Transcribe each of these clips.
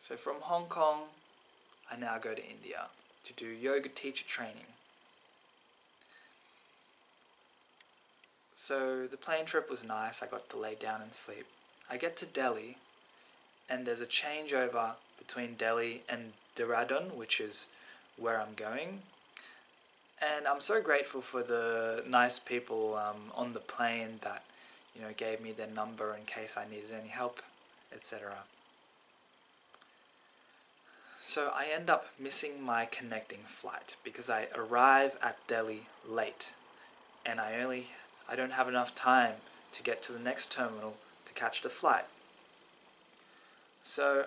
So from Hong Kong, I now go to India to do yoga teacher training. So the plane trip was nice, I got to lay down and sleep. I get to Delhi, and there's a changeover between Delhi and Dehradun, which is where I'm going. And I'm so grateful for the nice people on the plane that gave me their number in case I needed any help, etc. So I end up missing my connecting flight because I arrive at Delhi late, and I don't have enough time to get to the next terminal to catch the flight. So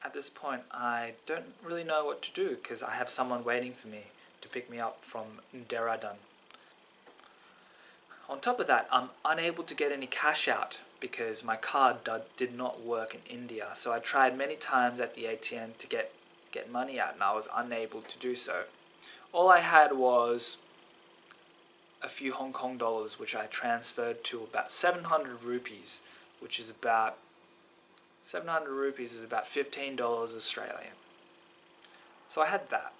at this point I don't really know what to do because I have someone waiting for me to pick me up from Dehradun. On top of that, I'm unable to get any cash out because my card did not work in India. So I tried many times at the ATM to get money out, and I was unable to do so. All I had was a few Hong Kong dollars, which I transferred to about 700 rupees, which is about 700 rupees is about $15 Australian. So I had that.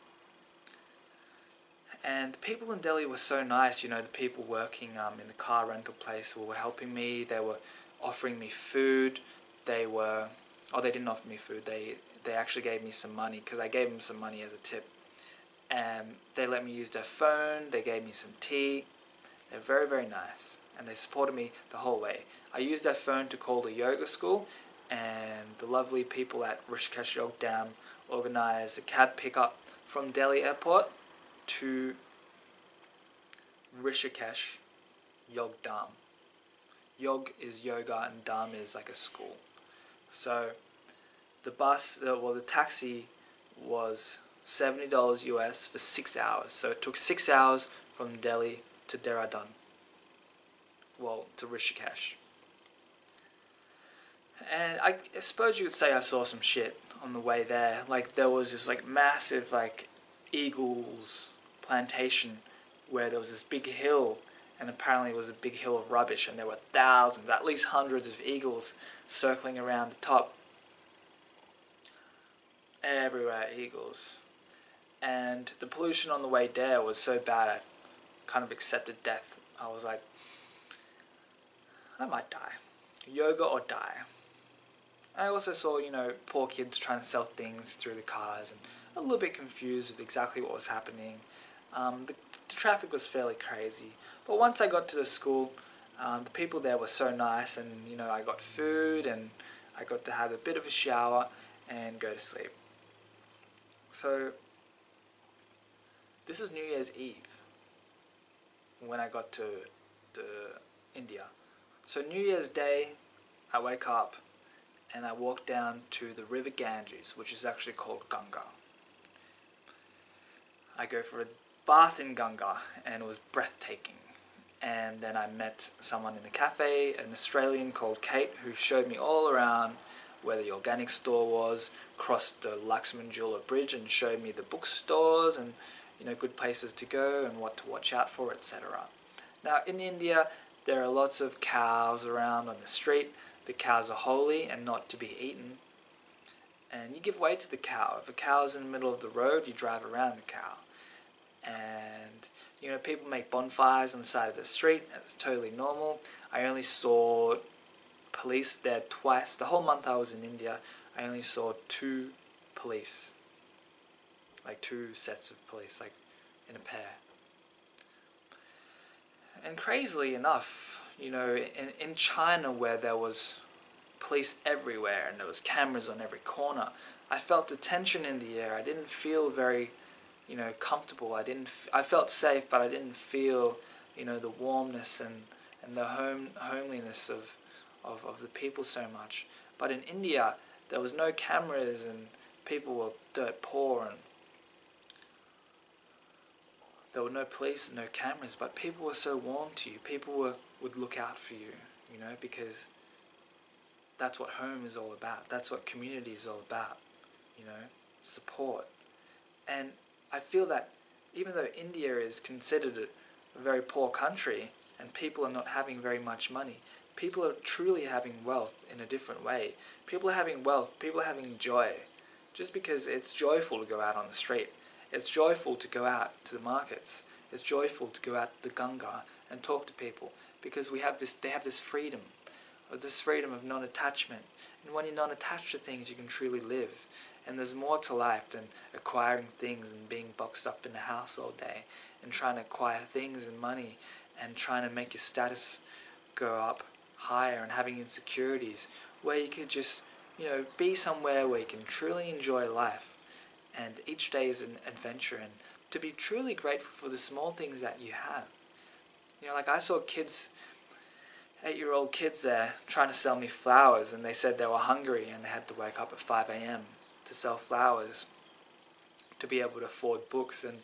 And the people in Delhi were so nice, the people working in the car rental place were helping me. They were offering me food. They didn't offer me food. They actually gave me some money because I gave them some money as a tip. And they let me use their phone. They gave me some tea. They're very, very nice. And they supported me the whole way. I used their phone to call the yoga school, and the lovely people at Rishikesh Yogdam organized a cab pickup from Delhi airport to Rishikesh Yogdam. Yog is yoga and Dham is like a school. So the taxi was $70 US for 6 hours. So it took 6 hours from Delhi to Dehradun. Well, to Rishikesh. And I suppose you could say I saw some shit on the way there. Like there was this massive eagles plantation where there was this big hill, and apparently it was a big hill of rubbish, and there were thousands, at least hundreds of eagles circling around the top. Everywhere eagles. And the pollution on the way there was so bad I kind of accepted death. I was like, I might die. Yoga or die. I also saw, poor kids trying to sell things through the cars, and a little bit confused with exactly what was happening. The traffic was fairly crazy. But once I got to the school, the people there were so nice, and, I got food, and I got to have a bit of a shower and go to sleep. So, this is New Year's Eve when I got to India. So New Year's Day, I wake up and I walk down to the river Ganges, which is actually called Ganga. I go for a bath in Ganga, and it was breathtaking. And then I met someone in a cafe, an Australian called Kate, who showed me all around where the organic store was, crossed the Lakshman Jewellery Bridge and showed me the bookstores and good places to go and what to watch out for, etc. Now in India there are lots of cows around on the street. The cows are holy and not to be eaten, and you give way to the cow. If a cow is in the middle of the road, you drive around the cow. And people make bonfires on the side of the street, and it's totally normal. I only saw police there twice. The whole month I was in India, I only saw 2 police. 2 sets of police, in a pair. And crazily enough, in China, where there was police everywhere and there was cameras on every corner, I felt the tension in the air. I didn't feel very comfortable. I felt safe, but I didn't feel the warmness and the homeliness of the people so much. But in India there was no cameras, and people were dirt poor, and there were no police and no cameras, but people were so warm to you. People would look out for you, because that's what home is all about. That's what community is all about, support. And I feel that even though India is considered a very poor country and people are not having very much money, people are truly having wealth in a different way. People are having wealth, people are having joy, just because it's joyful to go out on the street. It's joyful to go out to the markets. It's joyful to go out to the Ganga and talk to people, because they have this freedom of non-attachment. And when you're not attached to things, you can truly live. And there's more to life than acquiring things and being boxed up in the house all day and trying to acquire things and money and trying to make your status go up higher and having insecurities, where you could just, be somewhere where you can truly enjoy life. And each day is an adventure, and to be truly grateful for the small things that you have. Like I saw 8-year-old kids there trying to sell me flowers, and they said they were hungry and they had to wake up at 5 a.m. to sell flowers to be able to afford books and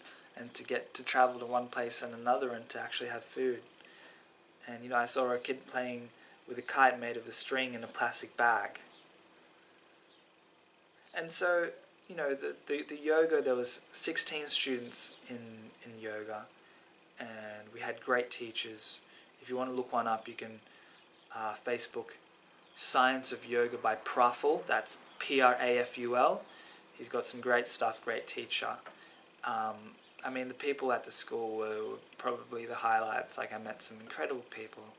to get to travel to one place and another and to actually have food. And I saw a kid playing with a kite made of a string in a plastic bag. And so, the yoga, there was 16 students in yoga, and we had great teachers. If you want to look one up, you can Facebook Science of Yoga by Praful. That's Praful. He's got some great stuff, great teacher. The people at the school were probably the highlights. Like, I met some incredible people.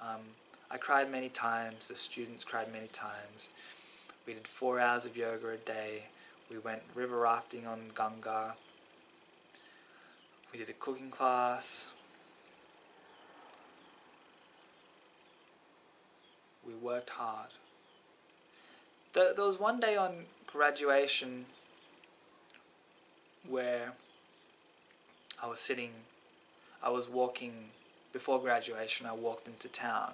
I cried many times. The students cried many times. We did 4 hours of yoga a day. We went river rafting on Ganga. We did a cooking class. We worked hard. There was one day on graduation where I was walking, before graduation, I walked into town,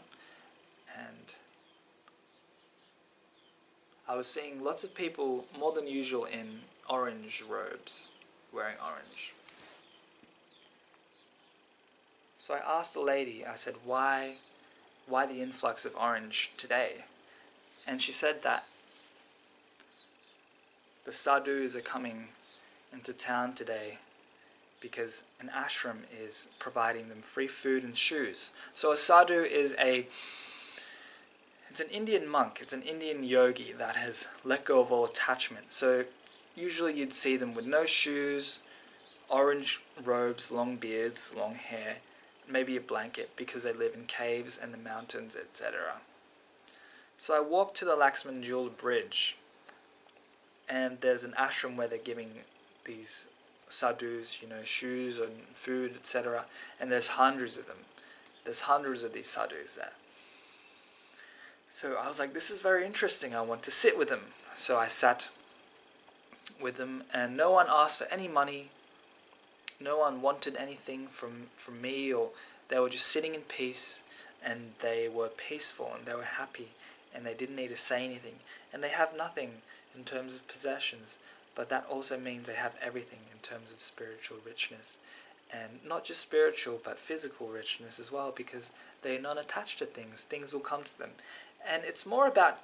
and I was seeing lots of people, more than usual, in orange robes, wearing orange. So I asked the lady, I said, why the influx of orange today? And she said that the sadhus are coming into town today because an ashram is providing them free food and shoes. So a sadhu is it's an Indian monk, it's an Indian yogi that has let go of all attachment. So usually you'd see them with no shoes, orange robes, long beards, long hair, maybe a blanket, because they live in caves and the mountains, etc. So I walked to the Laxman Jewel Bridge, and there's an ashram where they're giving these sadhus, shoes and food, etc. And there's hundreds of them. There's hundreds of these sadhus there. So I was like, this is very interesting, I want to sit with them. So I sat with them, and no one asked for any money. No one wanted anything from me, or they were just sitting in peace, and they were peaceful, and they were happy, and they didn't need to say anything. And they have nothing in terms of possessions, but that also means they have everything in terms of spiritual richness. And not just spiritual, but physical richness as well, because they're not attached to things. Things will come to them. And it's more about,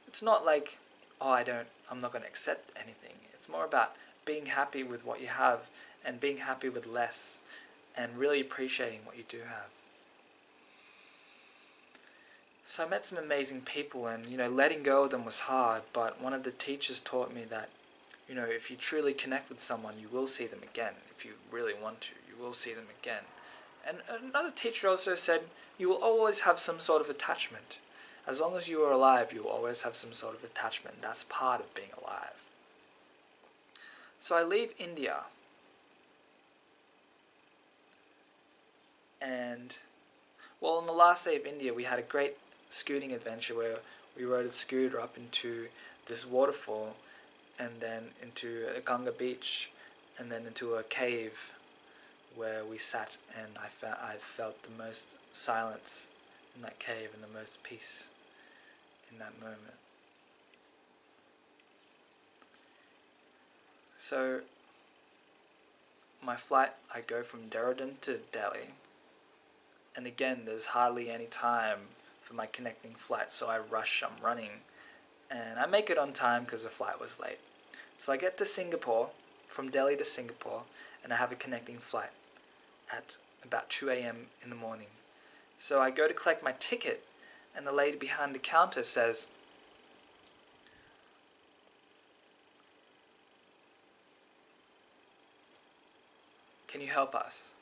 it's not like, I'm not going to accept anything. It's more about being happy with what you have, and being happy with less, and really appreciating what you do have. So I met some amazing people, and letting go of them was hard, but one of the teachers taught me that if you truly connect with someone, you will see them again. If you really want to, you will see them again. And another teacher also said, you will always have some sort of attachment. As long as you are alive, you will always have some sort of attachment. That's part of being alive. So I leave India, and on the last day of India, we had a great scooting adventure where we rode a scooter up into this waterfall, and then into a Ganga beach, and then into a cave where we sat, and I felt the most silence in that cave and the most peace in that moment. So my flight, I go from Dehradun to Delhi, and again there's hardly any time for my connecting flight, so I rush, I'm running, and I make it on time because the flight was late. So I get to Singapore, from Delhi to Singapore, and I have a connecting flight at about 2 a.m. in the morning. So I go to collect my ticket, and the lady behind the counter says, "Can you help us?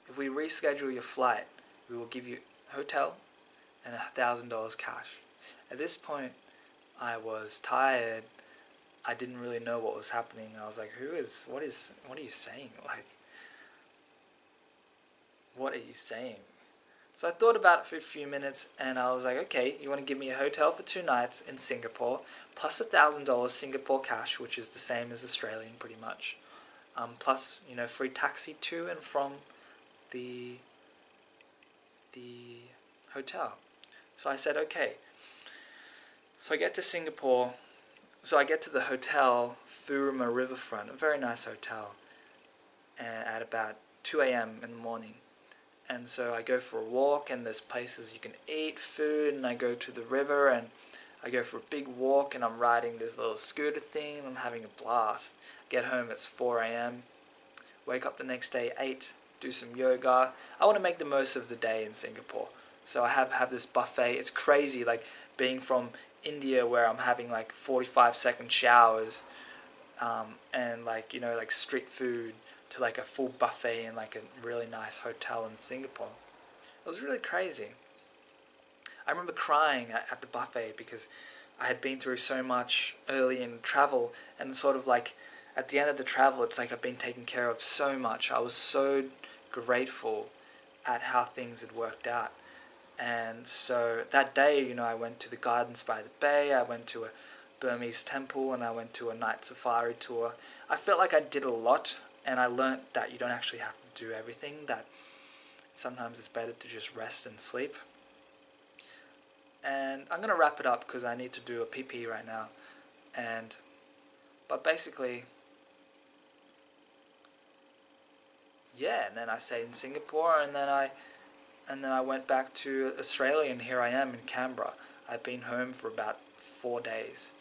If we reschedule your flight, we will give you a hotel and $1,000 cash." At this point, I was tired. I didn't really know what was happening. I was like, what are you saying? Like, what are you saying? So I thought about it for a few minutes, and I was like, okay, you want to give me a hotel for 2 nights in Singapore, plus $1,000 Singapore cash, which is the same as Australian pretty much, plus, free taxi to and from the hotel. So I said, okay. So I get to Singapore. So I get to the hotel, Furuma Riverfront, a very nice hotel, at about 2 a.m. in the morning. And so I go for a walk, and there's places you can eat food, and I go to the river, and I go for a big walk, and I'm riding this little scooter thing, and I'm having a blast. Get home, it's 4 a.m. Wake up the next day, 8, do some yoga. I want to make the most of the day in Singapore. So I have this buffet. It's crazy, like being from India, where I'm having like 45-second showers, and like street food, to like a full buffet in like a really nice hotel in Singapore. It was really crazy. I remember crying at the buffet because I had been through so much early in travel, and sort of like at the end of the travel, it's like I've been taken care of so much. I was so grateful at how things had worked out. And so that day, I went to the gardens by the bay, I went to a Burmese temple, and I went to a night safari tour. I felt like I did a lot, and I learnt that you don't actually have to do everything, that sometimes it's better to just rest and sleep. And I'm going to wrap it up because I need to do a PP right now. But basically, yeah, and then I stayed in Singapore, and then I went back to Australia, and here I am in Canberra. I've been home for about 4 days.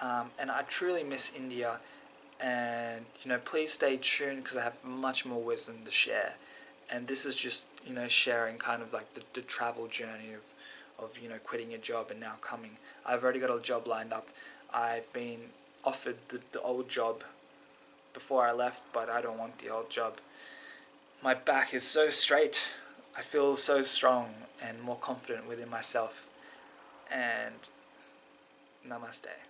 And I truly miss India, and please stay tuned because I have much more wisdom to share. And this is just sharing kind of like the travel journey of quitting a job and now coming. I've already got a job lined up. I've been offered the old job before I left, but I don't want the old job. My back is so straight. I feel so strong and more confident within myself. And namaste.